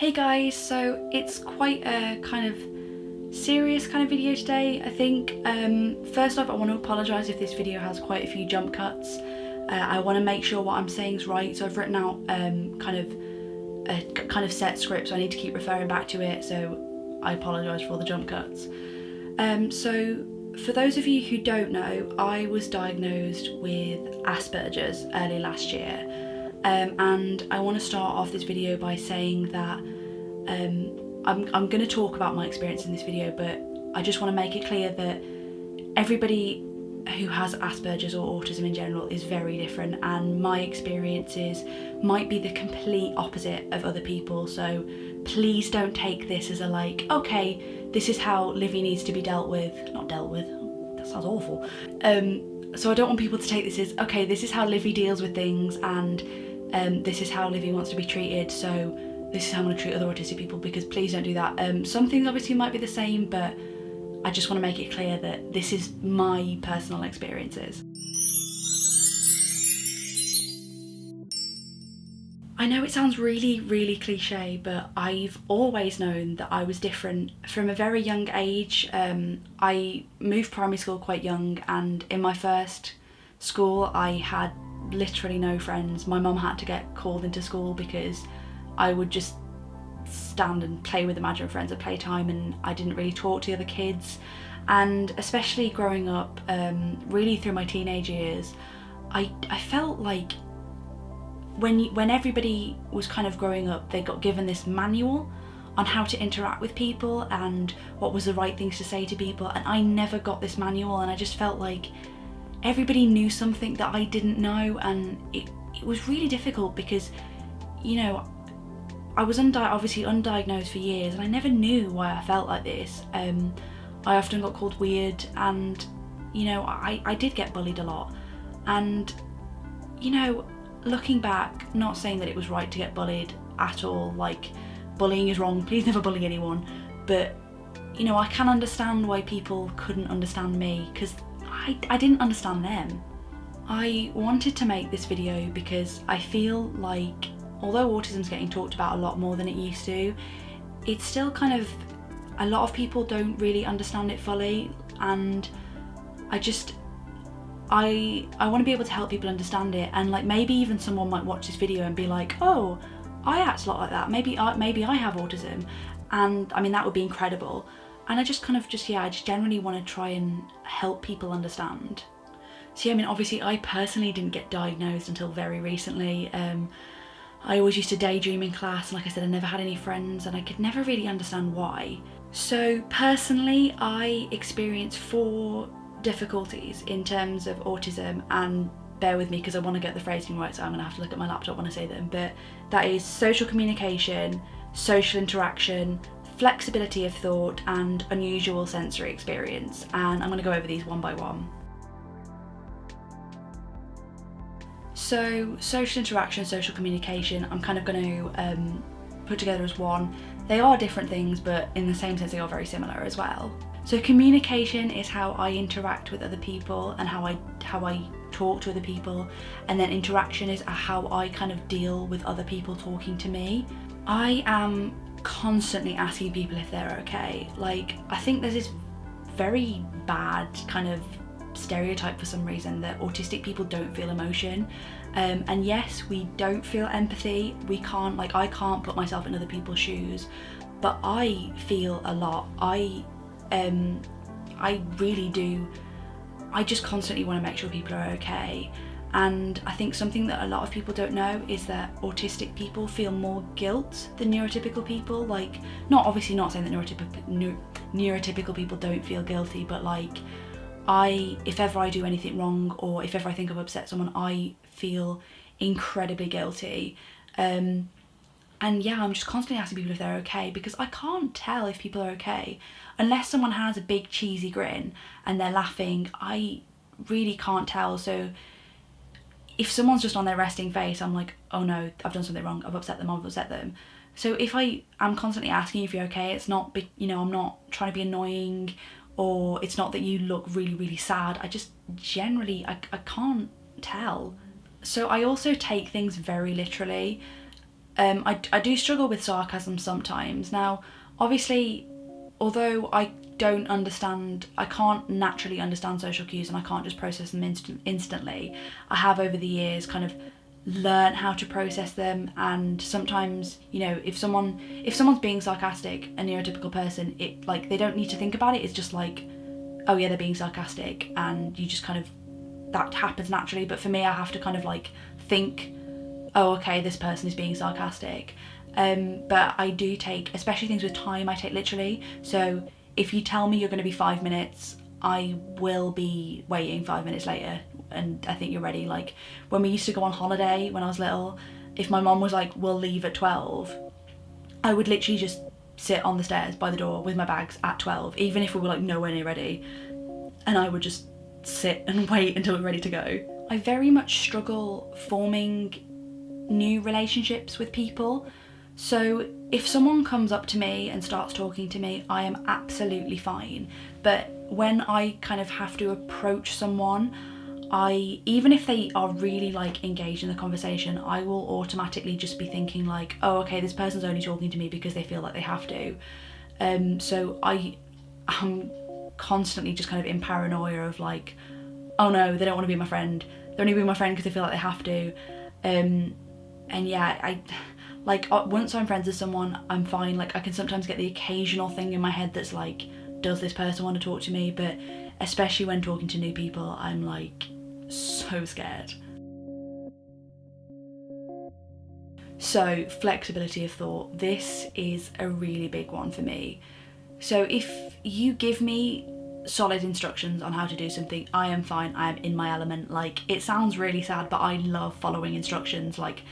Hey guys, so it's quite a kind of serious kind of video today, I think. First off, I want to apologise if this video has quite a few jump cuts. I want to make sure what I'm saying is right, so I've written out kind of set script, so I need to keep referring back to it, so I apologise for all the jump cuts. So for those of you who don't know, I was diagnosed with Asperger's early last year. And I want to start off this video by saying that I'm going to talk about my experience in this video, but I just want to make it clear that everybody who has Asperger's or autism in general is very different, and my experiences might be the complete opposite of other people, so please don't take this as a like, okay, this is how Livy needs to be dealt with. Not dealt with, that sounds awful. So I don't want people to take this as, okay, this is how Livy deals with things, and this is how Livy wants to be treated, so this is how I'm going to treat other autistic people, because please don't do that. Some things obviously might be the same, but I just want to make it clear that this is my personal experiences. I know it sounds really cliche, but I've always known that I was different from a very young age. I moved primary school quite young, and in my first school I had literally no friends. My mum had to get called into school because I would just stand and play with imaginary friends at playtime, and I didn't really talk to the other kids. And especially growing up, really through my teenage years, I felt like when everybody was kind of growing up, they got given this manual on how to interact with people and what was the right things to say to people, and I never got this manual, and I just felt like everybody knew something that I didn't know, and it was really difficult because, you know, I was obviously undiagnosed for years, and I never knew why I felt like this. I often got called weird, and, you know, I did get bullied a lot. And, you know, looking back, not saying that it was right to get bullied at all, like, bullying is wrong, please never bully anyone, but, you know, I can understand why people couldn't understand me, because I didn't understand them. I wanted to make this video because I feel like, although autism's getting talked about a lot more than it used to, it's still kind of, a lot of people don't really understand it fully, and I want to be able to help people understand it, and like maybe even someone might watch this video and be like, oh, I act a lot like that, maybe I have autism, and I mean that would be incredible. And I just generally want to try and help people understand. See, I mean, obviously I personally didn't get diagnosed until very recently. I always used to daydream in class, and like I said, I never had any friends, and I could never really understand why. So personally, I experienced 4 difficulties in terms of autism, and bear with me because I want to get the phrasing right, so I'm going to have to look at my laptop when I say them, but that is social communication, social interaction, flexibility of thought, and unusual sensory experience, and I'm going to go over these one by one. So social interaction, social communication, I'm kind of going to put together as one. They are different things, but in the same sense they are very similar as well. So communication is how I interact with other people and how I talk to other people, and then interaction is how I kind of deal with other people talking to me. I am constantly asking people if they're okay. Like, I think there's this very bad kind of stereotype for some reason that autistic people don't feel emotion, and yes, we don't feel empathy. We can't, like, I can't put myself in other people's shoes, but I feel a lot. I really do. I just constantly want to make sure people are okay. And I think something that a lot of people don't know is that autistic people feel more guilt than neurotypical people. Like, obviously not saying that neurotypical people don't feel guilty, but like, if ever I do anything wrong, or if ever I think I've upset someone, I feel incredibly guilty. And yeah, I'm just constantly asking people if they're okay, because I can't tell if people are okay unless someone has a big cheesy grin and they're laughing. I really can't tell. So if someone's just on their resting face, I'm like, oh no, I've done something wrong, I've upset them. So if I am constantly asking if you're okay, it's not, you know, I'm not trying to be annoying, or it's not that you look really sad. I just generally, I can't tell. So I also take things very literally. I do struggle with sarcasm sometimes. Now, obviously, although I can't naturally understand social cues and I can't just process them instantly, I have over the years kind of learn how to process them. And sometimes, you know, if someone's being sarcastic, a neurotypical person, it, like, they don't need to think about it. It's just like, oh yeah, they're being sarcastic, and you just kind of, that happens naturally. But for me, I have to kind of like think, oh okay, this person is being sarcastic. But I do take, especially things with time, I take literally. So if you tell me you're going to be 5 minutes, I will be waiting 5 minutes later, and I think you're ready. Like, when we used to go on holiday when I was little, if my mom was like, we'll leave at 12, I would literally just sit on the stairs by the door with my bags at 12, even if we were like nowhere near ready, and I would just sit and wait until we're ready to go. I very much struggle forming new relationships with people. So if someone comes up to me and starts talking to me, I am absolutely fine. But when I kind of have to approach someone, even if they are really like engaged in the conversation, I will automatically just be thinking like, oh okay, this person's only talking to me because they feel like they have to. So I'm constantly just kind of in paranoia of like, oh no, they don't want to be my friend. They're only being my friend because they feel like they have to. And yeah, once I'm friends with someone, I'm fine. Like, I can sometimes get the occasional thing in my head that's like, does this person want to talk to me? But especially when talking to new people, I'm like so scared. So, flexibility of thought. This is a really big one for me. So if you give me solid instructions on how to do something, I am fine. I am in my element. Like, it sounds really sad, but I love following instructions. Like,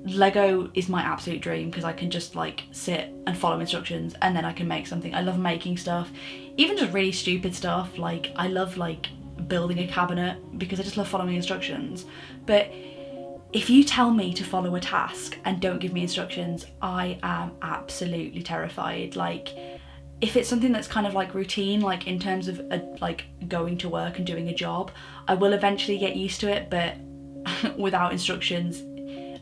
Lego is my absolute dream because I can just like sit and follow instructions and then I can make something. I love making stuff, even just really stupid stuff. Like, I love like building a cabinet because I just love following instructions. But if you tell me to follow a task and don't give me instructions, I am absolutely terrified. Like, if it's something that's kind of like routine, like in terms of like going to work and doing a job, I will eventually get used to it. But without instructions,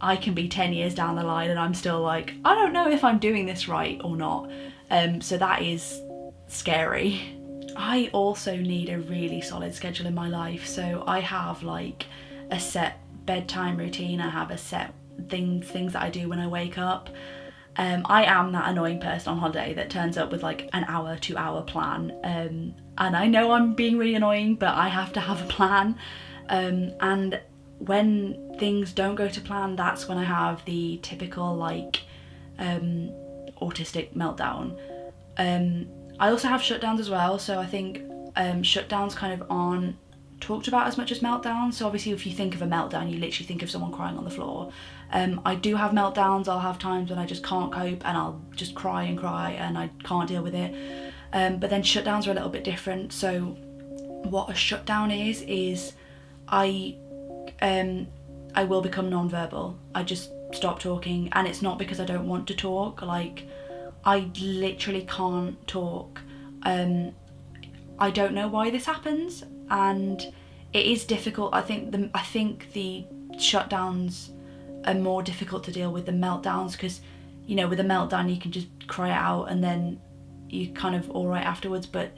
I can be 10 years down the line and I'm still like, I don't know if I'm doing this right or not. So that is scary. I also need a really solid schedule in my life. So I have like a set bedtime routine. I have a set things that I do when I wake up. I am that annoying person on holiday that turns up with like an hour, 2 hour plan. And I know I'm being really annoying, but I have to have a plan. And when things don't go to plan, that's when I have the typical like autistic meltdown. I also have shutdowns as well, so I think shutdowns kind of aren't talked about as much as meltdowns. So obviously if you think of a meltdown, you literally think of someone crying on the floor. I do have meltdowns. I'll have times when I just can't cope and I'll just cry and I can't deal with it. But then shutdowns are a little bit different. So what a shutdown is I will become non-verbal. I just stop talking, and it's not because I don't want to talk. Like, I literally can't talk. I don't know why this happens, and it is difficult. I think the shutdowns are more difficult to deal with than meltdowns, because, you know, with a meltdown you can just cry it out and then you're kind of all right afterwards. But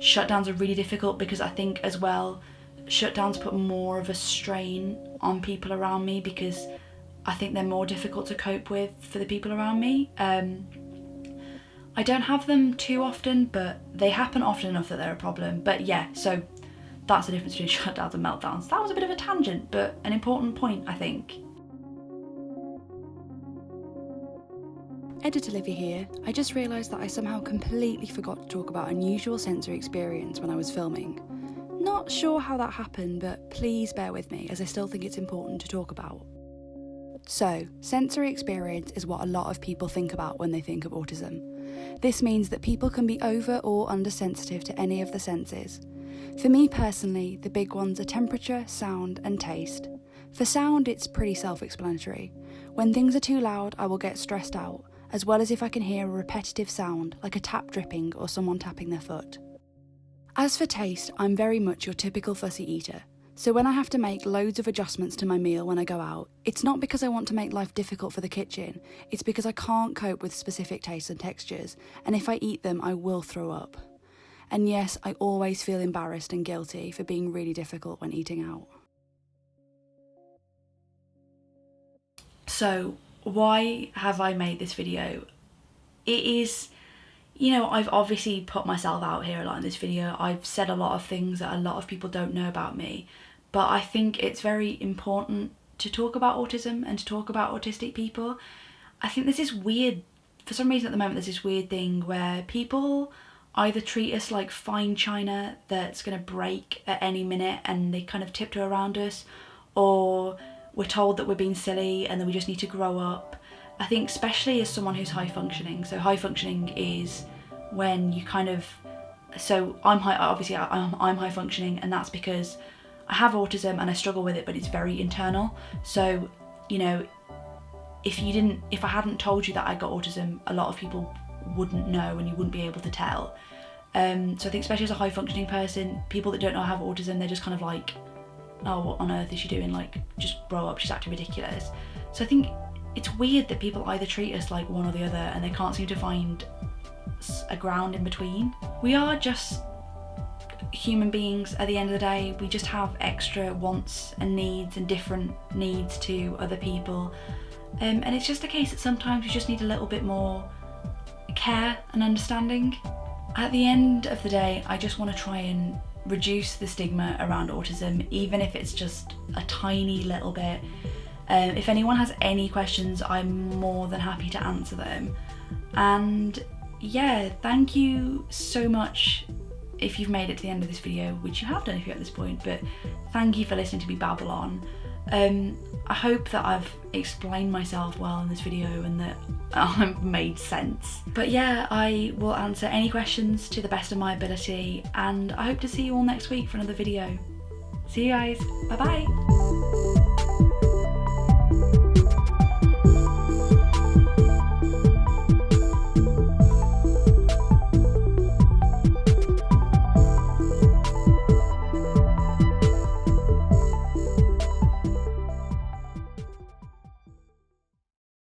shutdowns are really difficult because I think as well, shutdowns put more of a strain on people around me, because I think they're more difficult to cope with for the people around me. I don't have them too often, but they happen often enough that they're a problem. But yeah, so that's the difference between shutdowns and meltdowns. That was a bit of a tangent, but an important point, I think. Editor Livy here. I just realised that I somehow completely forgot to talk about unusual sensory experience when I was filming. Not sure how that happened, but please bear with me, as I still think it's important to talk about. So, sensory experience is what a lot of people think about when they think of autism. This means that people can be over or undersensitive to any of the senses. For me personally, the big ones are temperature, sound, and taste. For sound, it's pretty self-explanatory. When things are too loud, I will get stressed out, as well as if I can hear a repetitive sound, like a tap dripping or someone tapping their foot. As for taste, I'm very much your typical fussy eater. So when I have to make loads of adjustments to my meal when I go out, it's not because I want to make life difficult for the kitchen, it's because I can't cope with specific tastes and textures, and if I eat them, I will throw up. And yes, I always feel embarrassed and guilty for being really difficult when eating out. So why have I made this video? It is, you know, I've obviously put myself out here a lot in this video. I've said a lot of things that a lot of people don't know about me, but I think it's very important to talk about autism and to talk about autistic people. I think there's this weird, for some reason at the moment, there's this weird thing where people either treat us like fine china that's going to break at any minute and they kind of tiptoe around us, or we're told that we're being silly and that we just need to grow up. I think especially as someone who's high functioning, so high functioning is when you kind of, so I'm high functioning, and that's because I have autism and I struggle with it, but it's very internal. So, you know, if I hadn't told you that I got autism, a lot of people wouldn't know and you wouldn't be able to tell. So I think especially as a high functioning person, people that don't know I have autism, they're just kind of like, oh, what on earth is she doing? Like, just grow up, she's acting ridiculous. So I think it's weird that people either treat us like one or the other and they can't seem to find a ground in between. We are just human beings at the end of the day. We just have extra wants and needs and different needs to other people. And it's just a case that sometimes you just need a little bit more care and understanding. At the end of the day, I just want to try and reduce the stigma around autism, even if it's just a tiny little bit. If anyone has any questions, I'm more than happy to answer them. And yeah, thank you so much if you've made it to the end of this video, which you have done if you're at this point, but thank you for listening to me babble on. I hope that I've explained myself well in this video and that I've made sense. But yeah, I will answer any questions to the best of my ability, and I hope to see you all next week for another video. See you guys, bye bye.